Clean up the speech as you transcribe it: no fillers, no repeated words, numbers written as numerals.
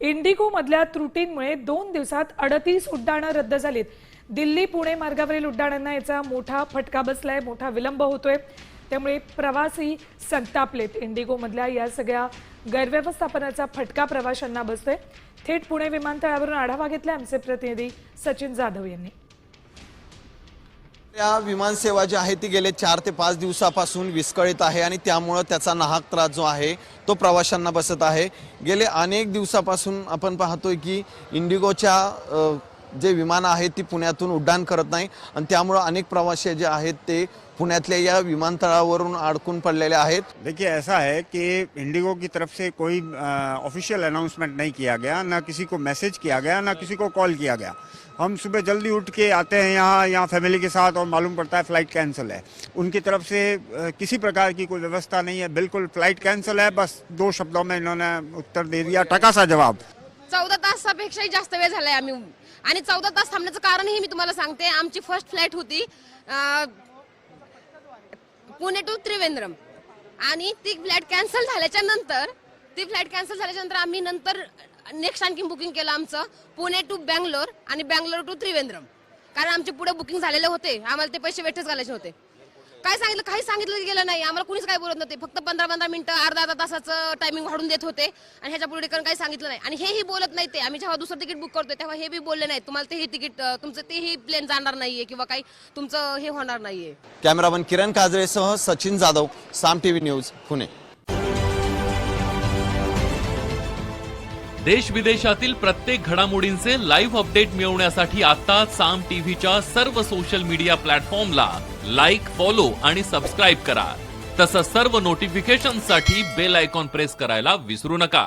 Indigo मधल्या त्रुटींमुळे 2 दिवसात 38 उड्डाणं रद्द झालीत। दिल्ली पुणे मार्गावरील उड्डाणांना याचा मोठा फटका बसलाय, मोठा विलंब होतोय। त्यामुळे प्रवासी संतापलेत। इंडिगो मधल्या या सगळ्या गैरव्यवस्थापनाचा फटका प्रवाशांना बसतोय। थेट पुणे विमानतळावरून आढावा घेतला आमचे प्रतिनिधी सचिन जाधव यांनी। या विमान सेवा जी आहे ती गेले 4 ते 5 दिवसापासून विस्कळीत आहे आणि त्यामुळे त्याचा नाहक त्रास जो आहे तो प्रवाशांना बसत आहे। गेले अनेक दिवसापासून आपण पाहतोय की इंडिगोच्या जे विमान आहेत ती पुण्यातून उड्डाण करत नाही आणि त्यामुळे अनेक प्रवासी जे आहेत ते पुण्यातल्या या विमानतळावरून अडकून पडलेले आहेत। देखिए, ऐसा है कि इंडिगो की तरफ से कोई ऑफिशियल अनाउंसमेंट नहीं किया गया, ना किसी को मैसेज किया गया, ना किसी को कॉल किया गया। हम सुबह जल्दी उठ के आते हैं यहाँ फैमिली के साथ और मालूम पड़ता है फ्लाइट कैंसिल है। उनकी तरफ से किसी प्रकार की कोई व्यवस्था नहीं है, बिल्कुल फ्लाइट कैंसिल है। बस 2 शब्दों में इन्होंने उत्तर दे दिया, टकासा जवाब। 14 तासापेक्षाही जास्त वेळ झालाय आम्ही, आणि 14 तास थांबण्याचं कारणही मी तुम्हाला सांगते। आमची फर्स्ट फ्लाइट होती पुणे टू त्रिवेंद्रम, आणि ती फ्लाइट कॅन्सल झाल्याच्या नंतर आम्ही नंतर नेक्स्ट आणखी बुकिंग केलं आमचं पुणे टू बँगलोर आणि बँगलोर टू त्रिवेंद्रम, कारण आमचे पुढे बुकिंग झालेले होते। आम्हाला ते पैसे वेटच घालायचे होते। काय सांगितलं, काही सांगितलं गेलं नाही आम्हाला, कुणीच काय बोलत नव्हते। फक्त 15-15 मिनिटं अर्धा तासाचं टायमिंग वाढून देत होते आणि ह्याच्या पुढे काही सांगितलं नाही। आणि हेही बोलत नाही ते, आम्ही जेव्हा दुसरं तिकीट बुक करतोय तेव्हा हे बी बोलले नाही, तुम्हाला तेही तिकीट तुमचं तेही प्लेन जाणार नाहीये किंवा काही तुमचं हे होणार नाहीये। कॅमेरामन किरण काजळेसह सचिन जाधव, साम टीव्ही न्यूज, पुणे। देश विदेशातील प्रत्येक घडामोडींचे लाईव्ह अपडेट मिळवण्यासाठी आता साम टीव्हीच्या सर्व सोशल मीडिया प्लॅटफॉर्मला लाईक, फॉलो आणि सबस्क्राईब करा। तसंच सर्व नोटिफिकेशनसाठी बेल आयकॉन प्रेस करायला विसरू नका।